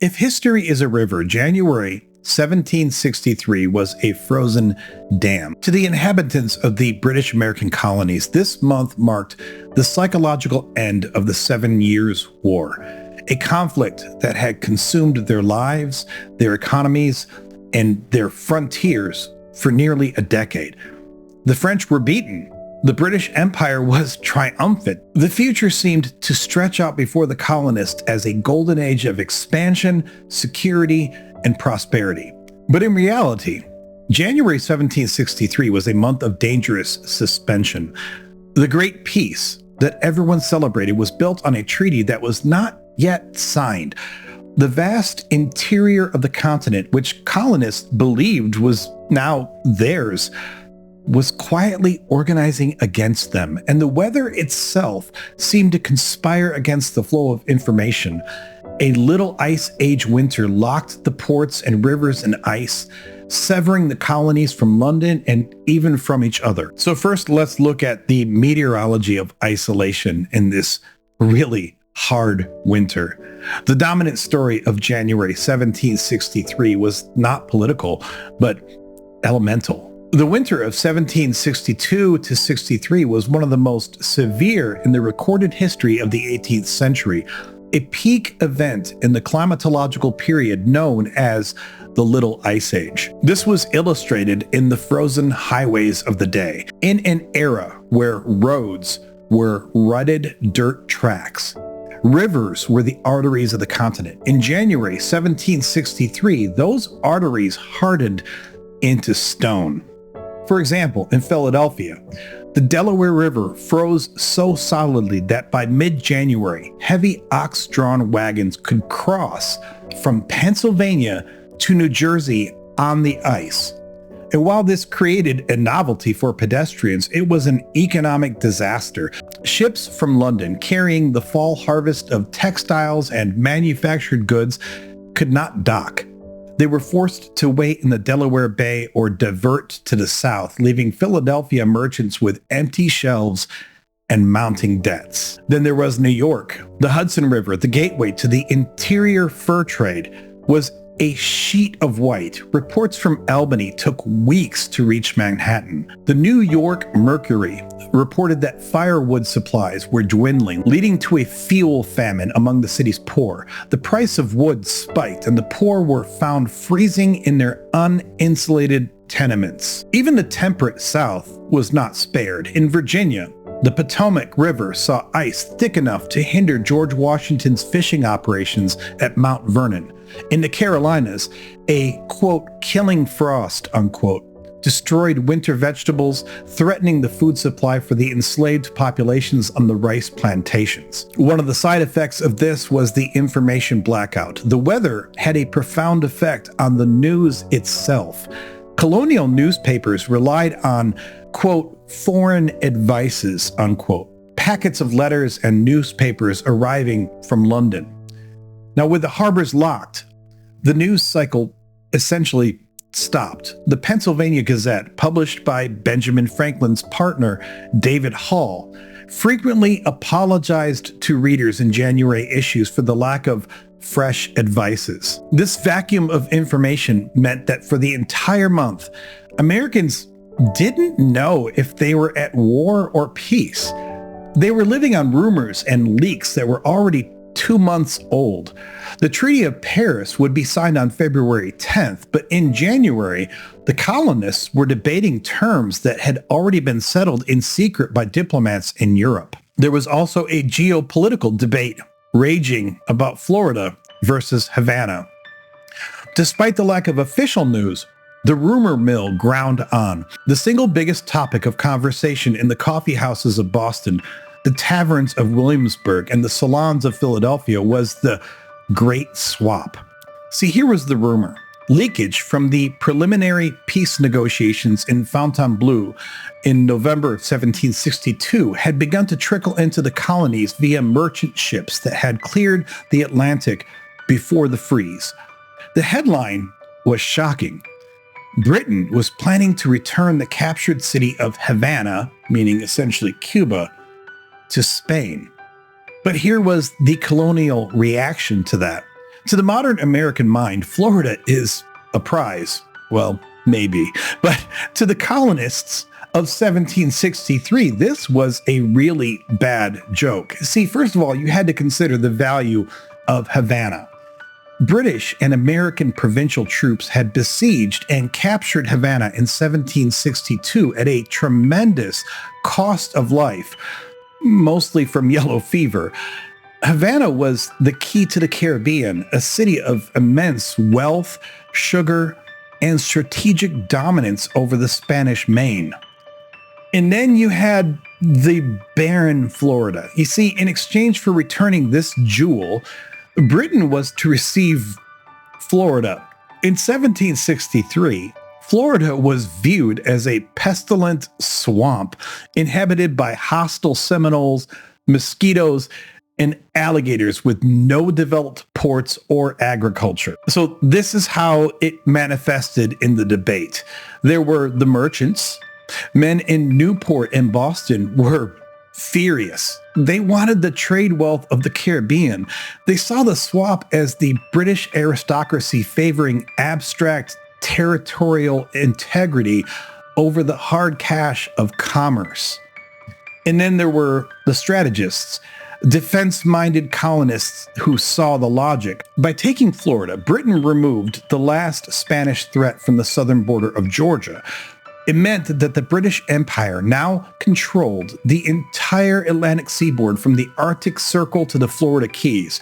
If history is a river, January 1763 was a frozen dam. To the inhabitants of the British American colonies, this month marked the psychological end of the 7 Years' War, a conflict that had consumed their lives, their economies, and their frontiers for nearly a decade. The French were beaten. The British Empire was triumphant. The future seemed to stretch out before the colonists as a golden age of expansion, security, and prosperity. But in reality, January 1763 was a month of dangerous suspension. The Great Peace that everyone celebrated was built on a treaty that was not yet signed. The vast interior of the continent, which colonists believed was now theirs, was quietly organizing against them, and the weather itself seemed to conspire against the flow of information. A little ice age winter locked the ports and rivers in ice, severing the colonies from London and even from each other. So first, let's look at the meteorology of isolation in this really hard winter. The dominant story of January 1763 was not political, but elemental. The winter of 1762 to 63 was one of the most severe in the recorded history of the 18th century, a peak event in the climatological period known as the Little Ice Age. This was illustrated in the frozen highways of the day, in an era where roads were rutted dirt tracks. Rivers were the arteries of the continent. In January 1763, those arteries hardened into stone. For example, in Philadelphia, the Delaware River froze so solidly that by mid-January, heavy ox-drawn wagons could cross from Pennsylvania to New Jersey on the ice. And while this created a novelty for pedestrians, it was an economic disaster. Ships from London carrying the fall harvest of textiles and manufactured goods could not dock. They were forced to wait in the Delaware Bay or divert to the south, leaving Philadelphia merchants with empty shelves and mounting debts. Then there was New York. The Hudson River, the gateway to the interior fur trade, was a sheet of white. Reports from Albany took weeks to reach Manhattan. The New York Mercury reported that firewood supplies were dwindling, leading to a fuel famine among the city's poor. The price of wood spiked, and the poor were found freezing in their uninsulated tenements. Even the temperate South was not spared. In Virginia, the Potomac River saw ice thick enough to hinder George Washington's fishing operations at Mount Vernon. In the Carolinas, a, quote, killing frost, unquote, destroyed winter vegetables, threatening the food supply for the enslaved populations on the rice plantations. One of the side effects of this was the information blackout. The weather had a profound effect on the news itself. Colonial newspapers relied on, quote, foreign advices, unquote, packets of letters and newspapers arriving from London. Now, with the harbors locked, the news cycle essentially stopped. The Pennsylvania Gazette, published by Benjamin Franklin's partner, David Hall, frequently apologized to readers in January issues for the lack of fresh advices. This vacuum of information meant that for the entire month, Americans didn't know if they were at war or peace. They were living on rumors and leaks that were already 2 months old. The Treaty of Paris would be signed on February 10th, but in January, the colonists were debating terms that had already been settled in secret by diplomats in Europe. There was also a geopolitical debate raging about Florida versus Havana. Despite the lack of official news, the rumor mill ground on. The single biggest topic of conversation in the coffee houses of Boston, the taverns of Williamsburg, and the salons of Philadelphia was the Great Swap. See, here was the rumor. Leakage from the preliminary peace negotiations in Fontainebleau in November 1762 had begun to trickle into the colonies via merchant ships that had cleared the Atlantic before the freeze. The headline was shocking. Britain was planning to return the captured city of Havana, meaning essentially Cuba, to Spain. But here was the colonial reaction to that. To the modern American mind, Florida is a prize. Well, maybe. But to the colonists of 1763, this was a really bad joke. See, first of all, you had to consider the value of Havana. British and American provincial troops had besieged and captured Havana in 1762 at a tremendous cost of life, mostly from yellow fever. Havana was the key to the Caribbean, a city of immense wealth, sugar, and strategic dominance over the Spanish Main. And then you had the barren Florida. You see, in exchange for returning this jewel, Britain was to receive Florida. In 1763, Florida was viewed as a pestilent swamp inhabited by hostile Seminoles, mosquitoes, and alligators with no developed ports or agriculture. So this is how it manifested in the debate. There were the merchants. Men in Newport and Boston were furious. They wanted the trade wealth of the Caribbean. They saw the swamp as the British aristocracy favoring abstract territorial integrity over the hard cash of commerce. And then there were the strategists, defense-minded colonists who saw the logic. By taking Florida, Britain removed the last Spanish threat from the southern border of Georgia. It meant that the British Empire now controlled the entire Atlantic seaboard from the Arctic Circle to the Florida Keys.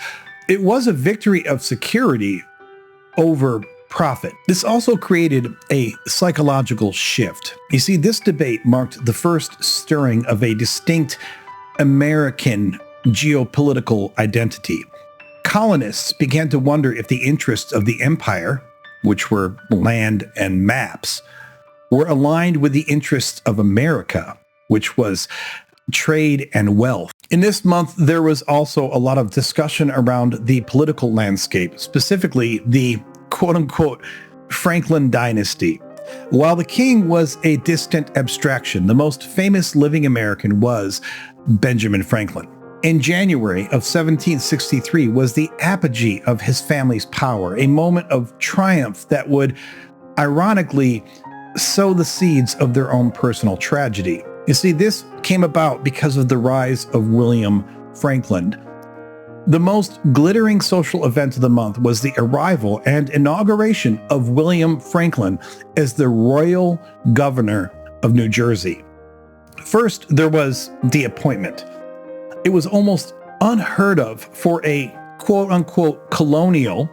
It was a victory of security over profit. This also created a psychological shift. You see, this debate marked the first stirring of a distinct American geopolitical identity. Colonists began to wonder if the interests of the empire, which were land and maps, were aligned with the interests of America, which was trade and wealth. In this month, there was also a lot of discussion around the political landscape, specifically the quote-unquote Franklin dynasty. While the king was a distant abstraction, the most famous living American was Benjamin Franklin. In January of 1763 was the apogee of his family's power, a moment of triumph that would, ironically, sow the seeds of their own personal tragedy. You see, this came about because of the rise of William Franklin. The most glittering social event of the month was the arrival and inauguration of William Franklin as the royal governor of New Jersey. First, there was the appointment. It was almost unheard of for a quote-unquote colonial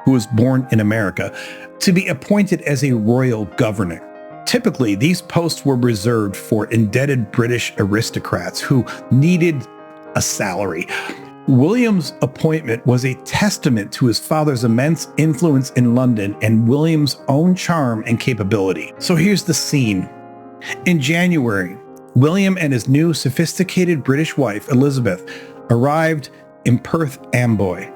who was born in America to be appointed as a royal governor. Typically, these posts were reserved for indebted British aristocrats who needed a salary. William's appointment was a testament to his father's immense influence in London and William's own charm and capability. So here's the scene. In January, William and his new sophisticated British wife, Elizabeth, arrived in Perth Amboy.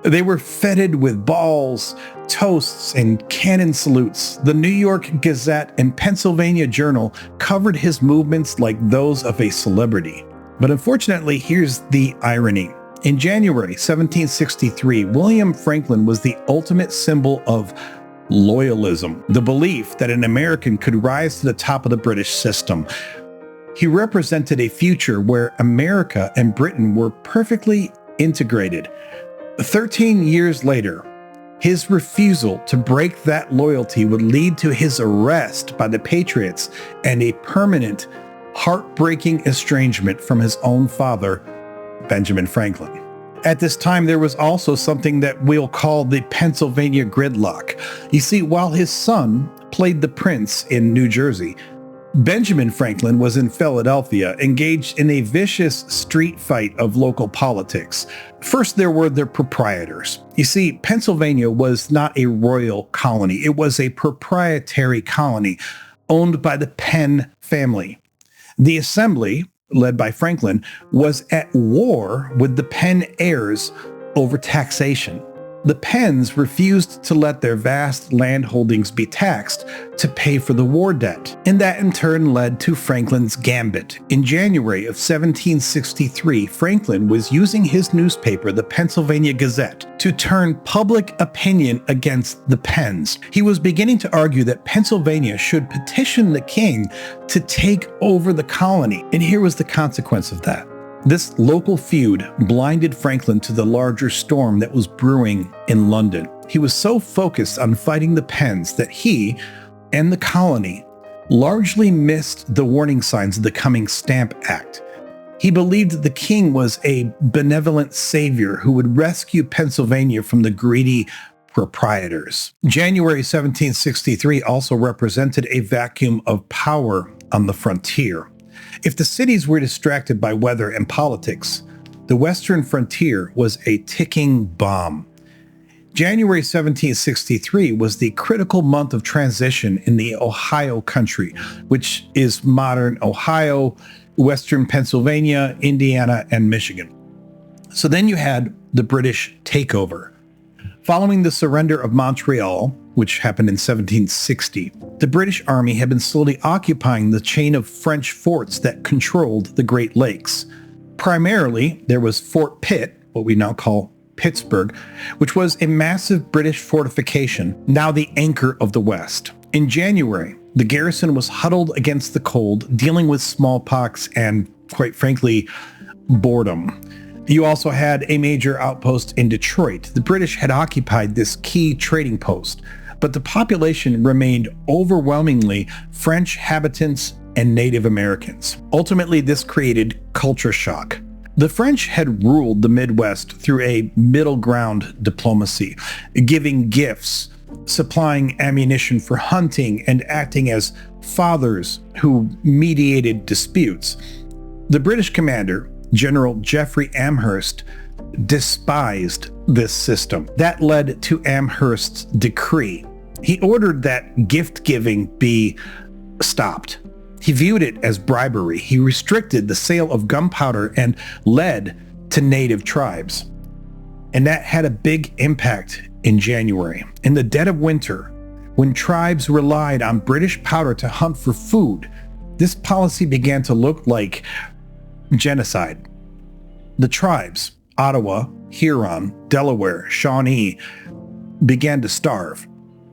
They were feted with balls, toasts, and cannon salutes. The New York Gazette and Pennsylvania Journal covered his movements like those of a celebrity. But unfortunately, here's the irony. In January 1763, William Franklin was the ultimate symbol of loyalism, the belief that an American could rise to the top of the British system. He represented a future where America and Britain were perfectly integrated. 13 years later, his refusal to break that loyalty would lead to his arrest by the Patriots and a permanent, heartbreaking estrangement from his own father, Benjamin Franklin. At this time, there was also something that we'll call the Pennsylvania gridlock. You see, while his son played the prince in New Jersey, Benjamin Franklin was in Philadelphia, engaged in a vicious street fight of local politics. First, there were the proprietors. You see, Pennsylvania was not a royal colony. It was a proprietary colony owned by the Penn family. The assembly, led by Franklin, was at war with the Penn heirs over taxation. The Penns refused to let their vast land holdings be taxed to pay for the war debt, and that in turn led to Franklin's Gambit. In January of 1763, Franklin was using his newspaper, the Pennsylvania Gazette, to turn public opinion against the Penns. He was beginning to argue that Pennsylvania should petition the king to take over the colony, and here was the consequence of that. This local feud blinded Franklin to the larger storm that was brewing in London. He was so focused on fighting the Penns that he and the colony largely missed the warning signs of the coming Stamp Act. He believed that the king was a benevolent savior who would rescue Pennsylvania from the greedy proprietors. January 1763 also represented a vacuum of power on the frontier. If the cities were distracted by weather and politics, the western frontier was a ticking bomb. January 1763 was the critical month of transition in the Ohio country, which is modern Ohio, western Pennsylvania, Indiana, and Michigan. So then you had the British takeover. Following the surrender of Montreal, which happened in 1760, the British Army had been slowly occupying the chain of French forts that controlled the Great Lakes. Primarily, there was Fort Pitt, what we now call Pittsburgh, which was a massive British fortification, now the anchor of the West. In January, the garrison was huddled against the cold, dealing with smallpox and, quite frankly, boredom. You also had a major outpost in Detroit. The British had occupied this key trading post, but the population remained overwhelmingly French habitants and Native Americans. Ultimately, this created culture shock. The French had ruled the Midwest through a middle ground diplomacy, giving gifts, supplying ammunition for hunting, and acting as fathers who mediated disputes. The British commander, General Geoffrey Amherst, despised this system. That led to Amherst's decree. He ordered that gift-giving be stopped. He viewed it as bribery. He restricted the sale of gunpowder and lead to native tribes. And that had a big impact in January. In the dead of winter, when tribes relied on British powder to hunt for food, this policy began to look like genocide. The tribes, Ottawa, Huron, Delaware, Shawnee, began to starve.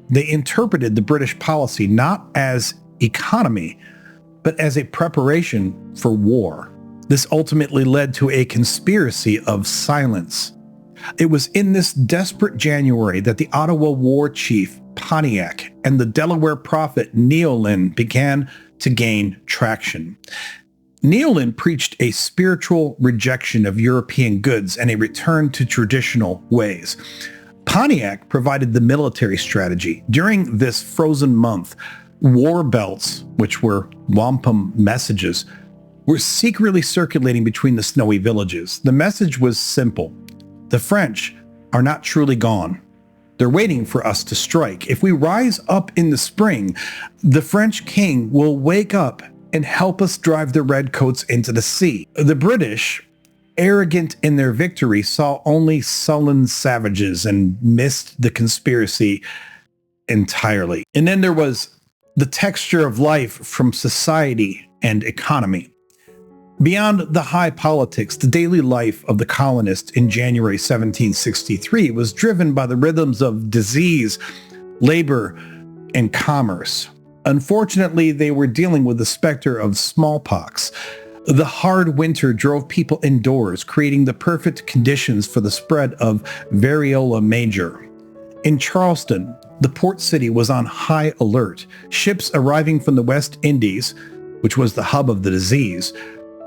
They interpreted the British policy not as economy, but as a preparation for war. This ultimately led to a conspiracy of silence. It was in this desperate January that the Ottawa war chief Pontiac and the Delaware prophet Neolin began to gain traction. Neolin preached a spiritual rejection of European goods and a return to traditional ways. Pontiac provided the military strategy. During this frozen month, war belts, which were wampum messages, were secretly circulating between the snowy villages. The message was simple. The French are not truly gone. They're waiting for us to strike. If we rise up in the spring, the French king will wake up and help us drive the redcoats into the sea. The British, arrogant in their victory, saw only sullen savages and missed the conspiracy entirely. And then there was the texture of life from society and economy. Beyond the high politics, the daily life of the colonists in January 1763 was driven by the rhythms of disease, labor, and commerce. Unfortunately, they were dealing with the specter of smallpox. The hard winter drove people indoors, creating the perfect conditions for the spread of variola major. In Charleston, the port city was on high alert. Ships arriving from the West Indies, which was the hub of the disease,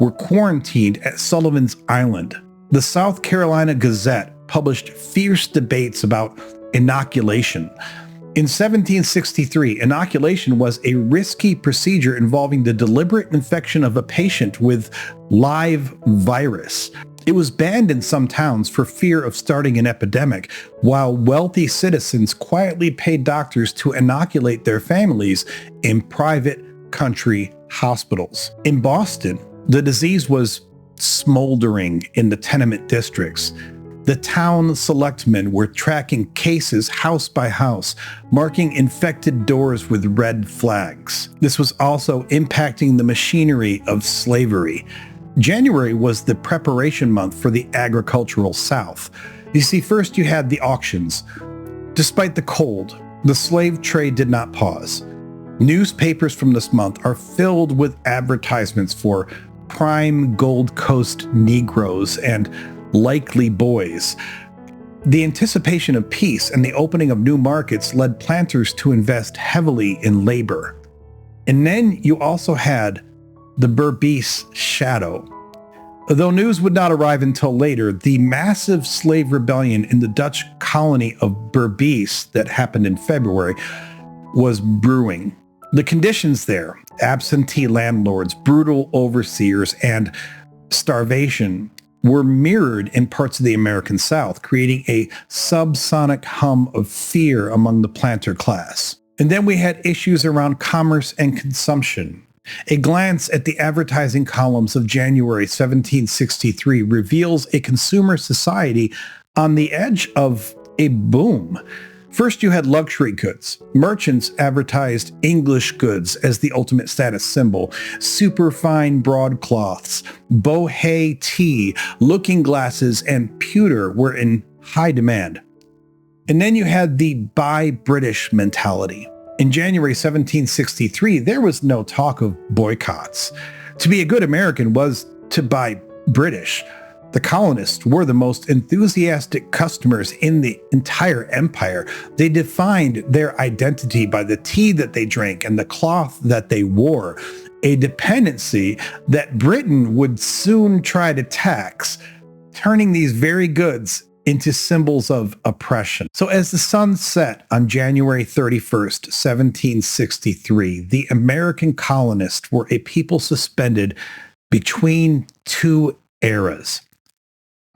were quarantined at Sullivan's Island. The South Carolina Gazette published fierce debates about inoculation. In 1763, inoculation was a risky procedure involving the deliberate infection of a patient with live virus. It was banned in some towns for fear of starting an epidemic, while wealthy citizens quietly paid doctors to inoculate their families in private country hospitals. In Boston, the disease was smoldering in the tenement districts. The town selectmen were tracking cases house by house, marking infected doors with red flags. This was also impacting the machinery of slavery. January was the preparation month for the agricultural South. You see, first you had the auctions. Despite the cold, the slave trade did not pause. Newspapers from this month are filled with advertisements for prime Gold Coast Negroes and likely boys. The anticipation of peace and the opening of new markets led planters to invest heavily in labor. And then you also had the Berbice shadow. Though news would not arrive until later, the massive slave rebellion in the Dutch colony of Berbice that happened in February was brewing. The conditions there, absentee landlords, brutal overseers, and starvation, were mirrored in parts of the American South, creating a subsonic hum of fear among the planter class. And then we had issues around commerce and consumption. A glance at the advertising columns of January 1763 reveals a consumer society on the edge of a boom. First, you had luxury goods. Merchants advertised English goods as the ultimate status symbol. Superfine broadcloths, bohea tea, looking glasses, and pewter were in high demand. And then you had the buy British mentality. In January 1763, there was no talk of boycotts. To be a good American was to buy British. The colonists were the most enthusiastic customers in the entire empire. They defined their identity by the tea that they drank and the cloth that they wore, a dependency that Britain would soon try to tax, turning these very goods into symbols of oppression. So as the sun set on January 31st, 1763, the American colonists were a people suspended between two eras.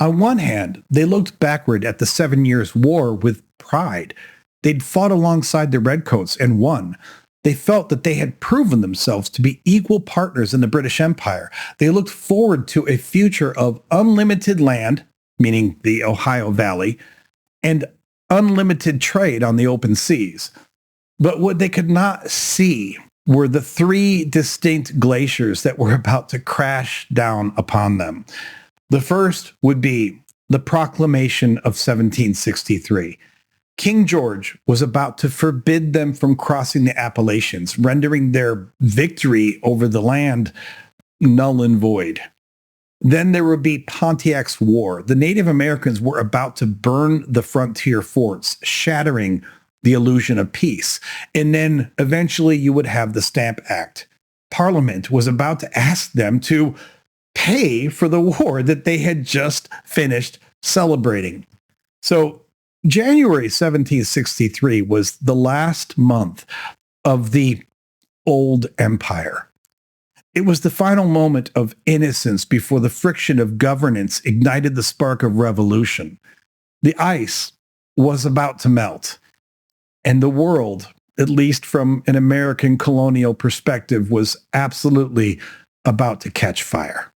On one hand, they looked backward at the 7 Years' War with pride. They'd fought alongside the Redcoats and won. They felt that they had proven themselves to be equal partners in the British Empire. They looked forward to a future of unlimited land, meaning the Ohio Valley, and unlimited trade on the open seas. But what they could not see were the three distinct glaciers that were about to crash down upon them. The first would be the Proclamation of 1763. King George was about to forbid them from crossing the Appalachians, rendering their victory over the land null and void. Then there would be Pontiac's War. The Native Americans were about to burn the frontier forts, shattering the illusion of peace. And then eventually you would have the Stamp Act. Parliament was about to ask them to pay for the war that they had just finished celebrating. So January 1763 was the last month of the old empire. It was the final moment of innocence before the friction of governance ignited the spark of revolution. The ice was about to melt, and the world, at least from an American colonial perspective, was absolutely about to catch fire.